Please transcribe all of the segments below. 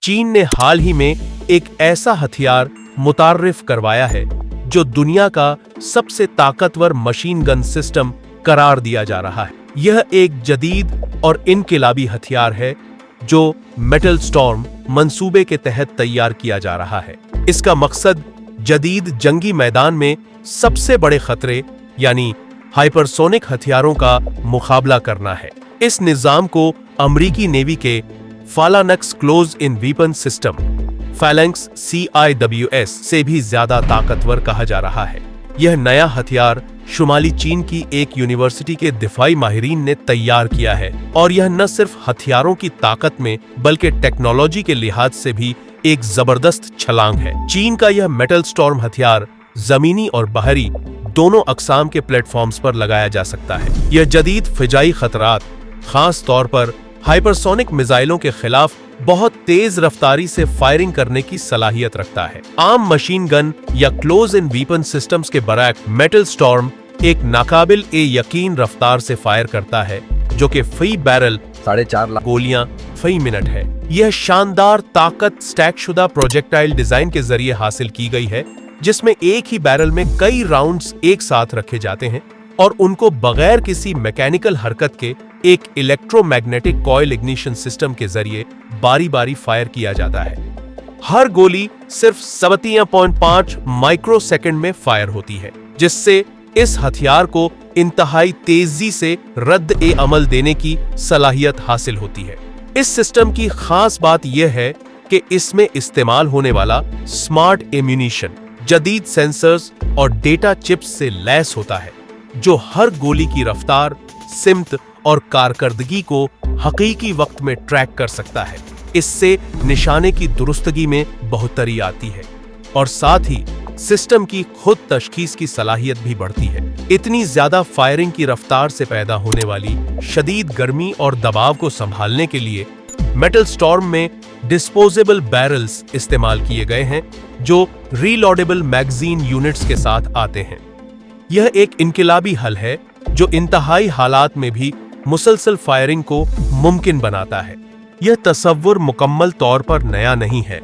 चीन ने हाल ही में एक ऐसा हथियार मुतार्रिफ करवाया है जो दुनिया का सबसे ताकतवर मशीन गन सिस्टम करार दिया जा रहा है। यह एक जदीद और इनकलाबी हथियार है जो मेटल स्टॉर्म मंसूबे के तहत तैयार किया जा रहा है। इसका मकसद जदीद जंगी मैदान में सबसे बड़े खतरे यानी हाइपरसोनिक हथियारों का मुकाबला करना है। इस निजाम को अमरीकी नेवी के phalanx close in weapon system phalanx CIWS से भी ज्यादा ताकतवर कहा जा रहा है। यह नया हथियार शुमाली चीन की एक यूनिवर्सिटी के दिफाई माहिरीन ने तैयार किया है और यह न सिर्फ हथियारों की ताकत में बल्कि टेक्नोलॉजी के लिहाज से भी एक जबरदस्त छलांग है। चीन का यह मेटल स्टॉर्म हथियार जमीनी और बाहरी दोनों अकसाम के प्लेटफॉर्म्स पर लगाया जा सकता है। यह जदीद फिजाई खतरात, खास तौर पर हाइपरसोनिक मिसाइलों के खिलाफ बहुत तेज रफ्तारी से फायरिंग करने की सलाहियत रखता है। आम मशीन गन या क्लोज इन वीपन सिस्टम्स के बरअक्स मेटल स्टॉर्म एक नाकाबिल यकीन रफ्तार से फायर करता है जो कि फी बैरल 4.5 लाख गोलियां फी मिनट है। यह शानदार ताकत स्टैक शुदा प्रोजेक्टाइल डिजाइन के जरिए हासिल की गई है जिसमें एक ही बैरल में कई राउंड्स एक साथ रखे जाते हैं और उनको बगैर किसी मैकेनिकल हरकत के एक इलेक्ट्रोमैग्नेटिक कॉइल इग्निशन सिस्टम के जरिए बारी बारी फायर किया जाता है। हर गोली सिर्फ 37.5 माइक्रोसेकंड में फायर होती है जिससे इस हथियार को इंतहाई तेजी से रद्द अमल देने की सलाहियत हासिल होती है। इस सिस्टम की खास बात यह है कि इसमें इस्तेमाल होने वाला स्मार्ट एम्यूनिशन जदीद सेंसर्स और डेटा चिप्स से लैस होता है जो हर गोली की रफ्तार, सिमत और कारकर्दगी को हकीकी वक्त में ट्रैक कर सकता है। इससे निशाने की दुरुस्तगी में बढ़ोतरी आती है और साथ ही सिस्टम की खुद तशखीस की सलाहियत भी बढ़ती है। इतनी ज्यादा फायरिंग की रफ्तार से पैदा होने वाली शदीद गर्मी और दबाव को संभालने के लिए मेटल स्टॉर्म में डिस्पोजेबल बैरल्स इस्तेमाल किए गए हैं जो रीलोडेबल मैगजीन यूनिट्स के साथ आते हैं। यह एक इनकलाबी हल है जो इंतहाई हालात में भी मुसलसल फायरिंग को मुमकिन बनाता है। यह तसव्वुर मुकम्मल तौर पर नया नहीं है।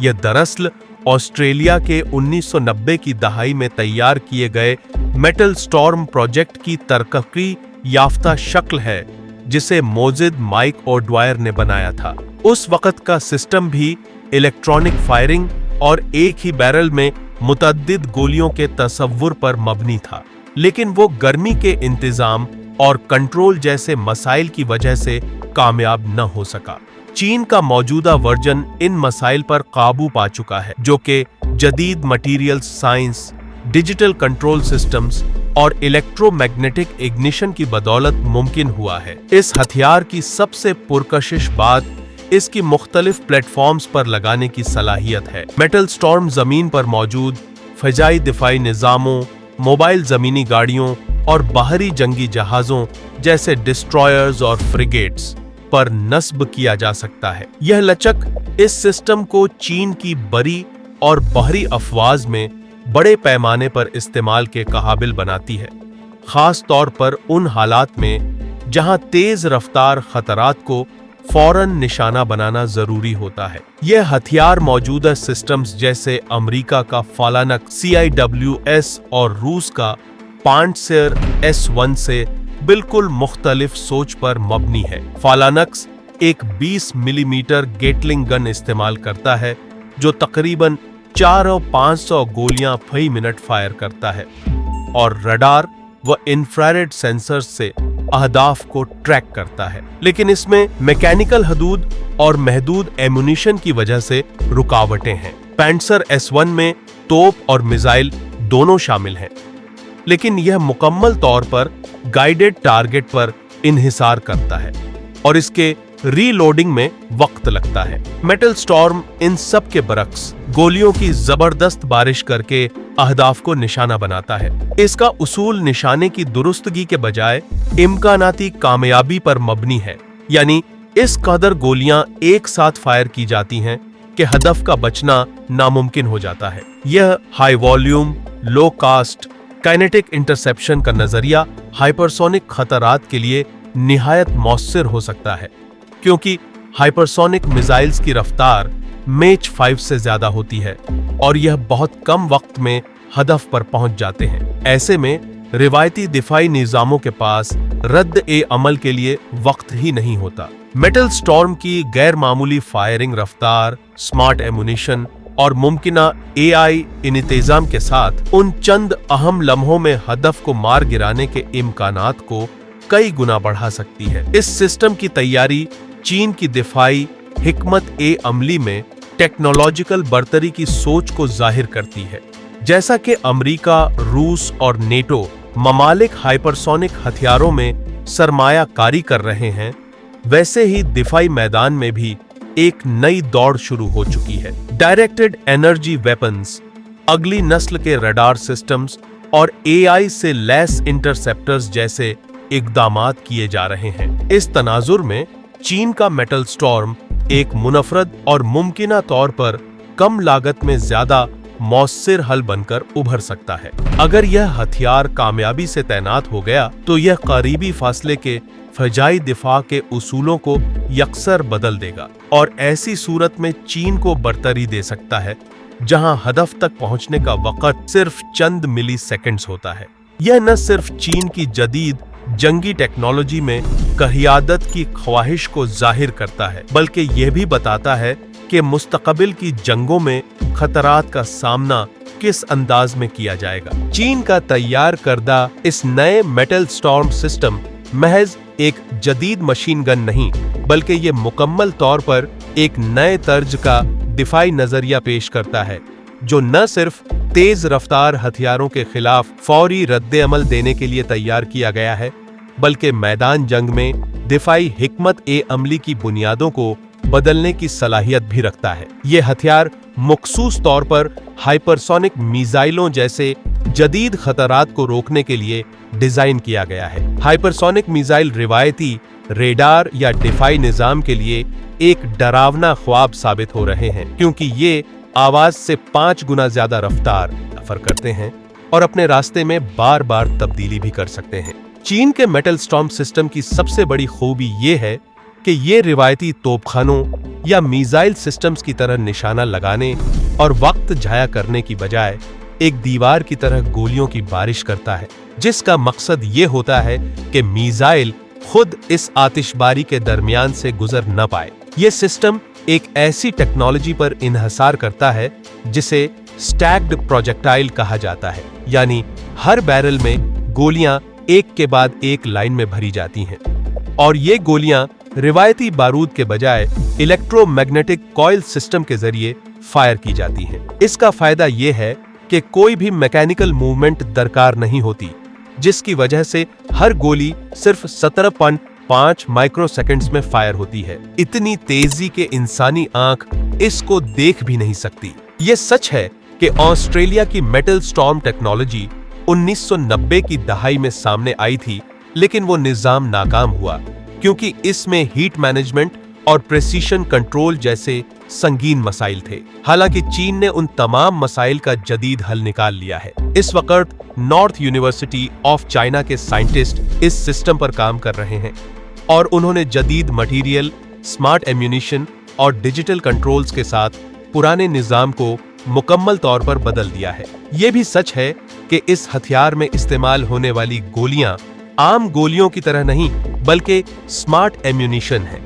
यह दरअसल ऑस्ट्रेलिया के 1990 की दहाई में तैयार किए गए मेटल स्टॉर्म प्रोजेक्ट की तरक्की याफ्ता शक्ल है जिसे मोजिद माइक ओडवायर ने बनाया था। उस वक्त का सिस्टम भी इलेक्ट्रॉनिक फायरिंग और एक ही बैरल में मुतअद्दिद गोलियों के तसव्वुर पर मबनी था, लेकिन वो गर्मी के इंतजाम और कंट्रोल जैसे मसाइल की वजह से कामयाब न हो सका। चीन का मौजूदा वर्जन इन मसाइल पर काबू पा चुका है जो कि जदीद material science, digital control systems और इलेक्ट्रोमैग्नेटिक इग्निशन की बदौलत मुमकिन हुआ है। इस हथियार की सबसे पुरकशिश बात इसकी मुख्तलिफ प्लेटफॉर्म्स पर लगाने की सलाहियत है। मेटल स्टॉर्म जमीन पर मौजूद फ़िजाई दिफाई निज़ामों, मोबाइल जमीनी गाड़ियों और बाहरी जंगी जहाज़ों जैसे डिस्ट्रॉयर्स और फ्रिगेट्स पर नस्ब किया जा सकता है। यह लचक इस सिस्टम को चीन की बरी और बाहरी अफवाज में बड़े पैमाने पर इस्तेमाल के काबिल बनाती है, खास तौर पर उन हालात में जहां तेज रफ्तार खतरात को फौरन निशाना बनाना जरूरी होता है। यह हथियार मौजूदा सिस्टम्स जैसे अमेरिका का फालानक्स CIWS और रूस का पांट्सेर S1 से बिल्कुल मुख्तलिफ सोच पर मबनी है। फालानक्स एक 20 मिलीमीटर गेटलिंग गन इस्तेमाल करता है जो तकरीबन 400-500 गोलियां फी मिनट फायर करता है और रडार व इंफ्रारेड सेंसर से अहदाफ को ट्रैक करता है, लेकिन इसमें मैकेनिकल हदूद और महदूद एम्यूनिशन की वजह से रुकावटें हैं। पांट्सेर S1 में तोप और मिसाइल दोनों शामिल हैं, लेकिन यह मुकम्मल तौर पर गाइडेड टारगेट पर इन्हिसार करता है और इसके रीलोडिंग में वक्त लगता है। मेटल स्टॉर्म इन सब के बरक्स गोलियों की जबरदस्त बारिश करके अहदाफ को निशाना बनाता है। इसका उसूल निशाने की दुरुस्तगी के बजाय इम्कानाती कामयाबी पर मबनी है, यानी इस कदर गोलियां एक साथ फायर की जाती हैं कि हदफ का बचना नामुमकिन हो जाता है। यह हाई वॉल्यूम, लो कास्ट, काइनेटिक इंटरसेप्शन का नजरिया हाइपरसोनिक खतरात के लिए निहायत मौसर हो सकता है, क्योंकि हाइपरसोनिक मिसाइल्स की रफ्तार मेच 5 से ज्यादा होती है और यह बहुत कम वक्त में हदफ पर पहुंच जाते हैं। ऐसे में रिवायती दिफाई निजामों के पास रद्द-ए-अमल के लिए वक्त ही नहीं होता। मेटल स्टॉर्म की गैर मामूली फायरिंग रफ्तार, स्मार्ट एमुनिशन और मुमकिना एआई इंतजाम के साथ उन चंद अहम लम्हों में हदफ को मार गिराने के इम्कानात को कई गुना बढ़ा सकती है। इस सिस्टम की तैयारी चीन की दिफाई हिकमत-ए-अमली में टेक्नोलॉजिकल बर्तरी की सोच को जाहिर करती है। जैसा कि अमेरिका, रूस और नेटो ममालिक हाइपरसोनिक हथियारों में सरमायाकारी कर रहे हैं, वैसे ही दिफाई मैदान में भी एक नई दौड़ शुरू हो चुकी है। डायरेक्टेड एनर्जी वेपन्स, अगली नस्ल के रडार सिस्टम्स और एआई से लैस इंटरसेप्टर्स जैसे इक़दामात किए जा रहे हैं। इस तनाजुर में चीन का मेटल स्टॉर्म एक मुनफरद और मुमकिना तौर पर कम लागत में ज्यादा मौसर हल बनकर उभर सकता है। अगर यह हथियार कामयाबी से तैनात हो गया तो यह करीबी फासले के फजाई दिफा के उसूलों को यकसर बदल देगा और ऐसी सूरत में चीन को बर्तरी दे सकता है जहां हदफ तक पहुंचने का वक्त सिर्फ चंद मिली सेकेंड्स होता है। यह न सिर्फ चीन की जदीद जंगी टेक्नोलॉजी में क़यादत की ख्वाहिश को जाहिर करता है, बल्कि यह भी बताता है कि मुस्तकबिल की जंगों में खतरात का सामना किस अंदाज में किया जाएगा। चीन का तैयार करदा इस नए मेटल स्टॉर्म सिस्टम महज एक जदीद मशीन गन नहीं, बल्कि ये मुकम्मल तौर पर एक नए तर्ज का दिफाई नजरिया पेश करता है, जो न सिर्फ तेज रफ्तार हथियारों के खिलाफ फौरी रद्द-ए-अमल देने के लिए तैयार किया गया है, बल्कि मैदान जंग में दिफाई हिकमत-ए-अमली की बुनियादों को बदलने की सलाहियत भी रखता है। ये हथियार मखसूस तौर पर हाइपरसोनिक मिसाइलों जैसे जदीद खतरात को रोकने के लिए डिजाइन किया गया है। हाइपरसोनिक मिसाइल रिवायती रेडार या दिफाई निजाम के लिए एक डरावना ख्वाब साबित हो रहे हैं, क्योंकि ये आवाज से 5 गुना ज्यादा रफ्तार सफर करते हैं और अपने रास्ते में बार बार तब्दीली भी कर सकते हैं। चीन के मेटल स्टॉर्म सिस्टम की सबसे बड़ी खूबी ये है कि ये रिवायती तोपखानों या मिसाइल सिस्टम्स की तरह निशाना लगाने और वक्त जाया करने की बजाय एक दीवार की तरह गोलियों की बारिश करता है, जिसका मकसद ये होता है कि मिसाइल खुद इस आतिशबारी के दरमियान से गुजर न पाए। ये सिस्टम एक ऐसी टेक्नोलॉजी पर इन्हसार करता है जिसे स्टैक्ड प्रोजेक्टाइल कहा जाता है, यानी हर बैरल में गोलियां एक के बाद एक लाइन में भरी जाती हैं और ये गोलियां रिवायती बारूद के बजाय इलेक्ट्रोमैग्नेटिक कॉइल सिस्टम के जरिए फायर की जाती हैं। इसका फायदा ये है कि कोई भी मैकेनिकल मूवमेंट दरकार नहीं होती, जिसकी वजह से हर गोली सिर्फ 17.5 माइक्रोसेकंड्स में फायर होती है। इतनी तेजी के इंसानी आंख इसको देख भी नहीं सकती। ये सच है कि ऑस्ट्रेलिया की मेटल स्टॉर्म टेक्नोलॉजी 1990 की दहाई में सामने आई थी, लेकिन वो निजाम नाकाम हुआ क्योंकि इसमें हीट मैनेजमेंट और प्रेसिशन कंट्रोल जैसे संगीन मसाइल थे। हालांकि चीन ने उन तमाम मसाइल का जदीद हल निकाल लिया है। इस वक्त नॉर्थ यूनिवर्सिटी ऑफ चाइना के साइंटिस्ट इस सिस्टम पर काम कर रहे हैं और उन्होंने जदीद मटेरियल, स्मार्ट एम्यूनिशन और डिजिटल कंट्रोल्स के साथ पुराने निजाम को मुकम्मल तौर पर बदल दिया है। ये भी सच है कि इस हथियार में इस्तेमाल होने वाली गोलियां आम गोलियों की तरह नहीं, बल्कि स्मार्ट एम्यूनिशन है,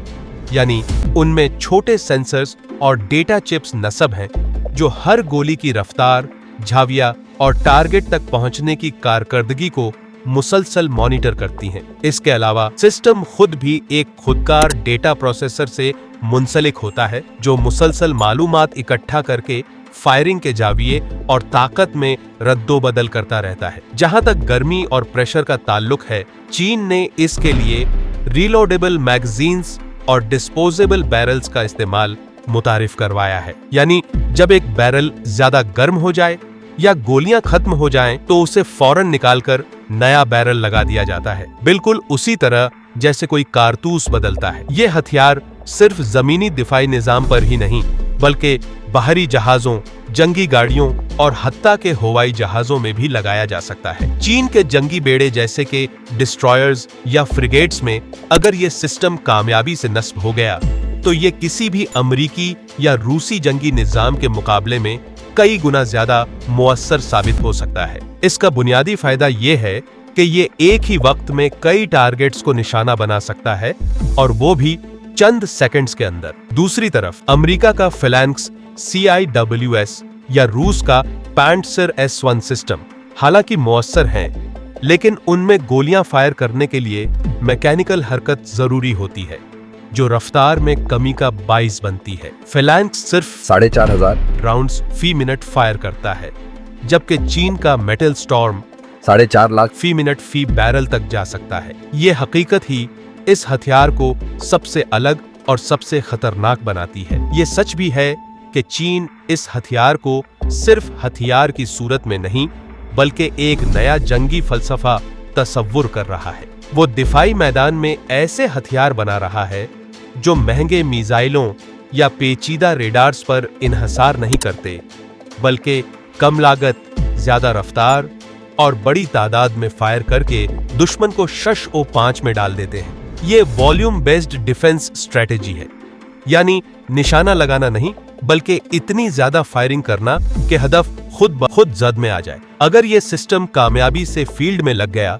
यानी उनमें छोटे सेंसर्स और डेटा चिप्स नस्ब हैं जो हर गोली की रफ्तार, झाविया और टारगेट तक पहुंचने की कारकर्दगी को मुसलसल मॉनिटर करती हैं। इसके अलावा सिस्टम खुद भी एक खुदकार डेटा प्रोसेसर से मुंसलिक होता है, जो मुसलसल मालूमात इकट्ठा करके फायरिंग के जाविये और ताकत में रद्दोबदल करता रहता है। जहां तक गर्मी और प्रेशर का ताल्लुक है, चीन ने इसके लिए रीलोडेबल मैगजीन्स और डिस्पोजेबल बैरल्स का इस्तेमाल मुतारिफ करवाया है, यानी जब एक बैरल ज्यादा गर्म हो जाए या गोलियां खत्म हो जाएं, तो उसे फौरन निकालकर नया बैरल लगा दिया जाता है, बिल्कुल उसी तरह जैसे कोई कारतूस बदलता है। ये हथियार सिर्फ जमीनी दिफाई निजाम पर ही नहीं, बल्कि बाहरी जहाजों, जंगी गाड़ियों और हत्ता के हवाई जहाजों में भी लगाया जा सकता है। चीन के जंगी बेड़े जैसे कि डिस्ट्रॉयर्स या फ्रिगेट्स में अगर ये सिस्टम कामयाबी से नस्ब हो गया तो ये किसी भी अमेरिकी या रूसी जंगी निजाम के मुकाबले में कई गुना ज्यादा मुअस्सर साबित हो सकता है। इसका बुनियादी फायदा ये है कि ये एक ही वक्त में कई टारगेट्स को निशाना बना सकता है और वो भी चंद सेकंड्स के अंदर। दूसरी तरफ अमेरिका का फैलैंक्स CIWS या रूस का पैंट्सर S1 सिस्टम हालांकि मुअस्सर हैं, लेकिन उनमें गोलियां फायर करने के लिए मैकेनिकल हरकत जरूरी होती है, जो रफ्तार में कमी का बाइस बनती है। फैलैंक्स सिर्फ 4500 राउंड्स फी मिनट फायर करता है, जबकि चीन का मेटल स्टॉर्म 4.5 लाख फी मिनट फी बैरल तक जा सकता है। ये हकीकत ही इस हथियार को सबसे अलग और सबसे खतरनाक बनाती है। ये सच भी है कि चीन इस हथियार को सिर्फ हथियार की सूरत में नहीं, बल्कि एक नया जंगी फलसफा तसव्वुर कर रहा है। वो दिफाई मैदान में ऐसे हथियार बना रहा है जो महंगे मिसाइलों या पेचीदा रेडार्स पर इन्हसार नहीं करते, बल्कि कम लागत, ज्यादा रफ्तार और बड़ी तादाद में फायर करके दुश्मन को शश-ओ-5 में डाल देते हैं। ये वॉल्यूम बेस्ड डिफेंस स्ट्रेटेजी है, यानी निशाना लगाना नहीं, बल्कि इतनी ज्यादा फायरिंग करना कि हदफ खुद ब खुद जद में आ जाए। अगर ये सिस्टम कामयाबी से फील्ड में लग गया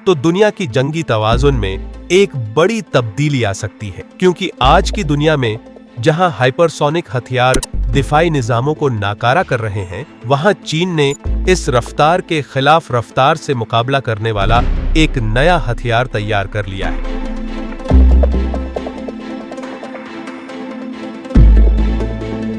तो दुनिया की जंगी तवाजुन में एक बड़ी तब्दीली आ सकती है, क्योंकि आज की दुनिया में जहां हाइपरसोनिक हथियार दिफाई निजामों को नाकारा कर रहे हैं, वहां चीन ने इस रफ्तार के खिलाफ रफ्तार से मुकाबला करने वाला एक नया हथियार तैयार कर लिया है।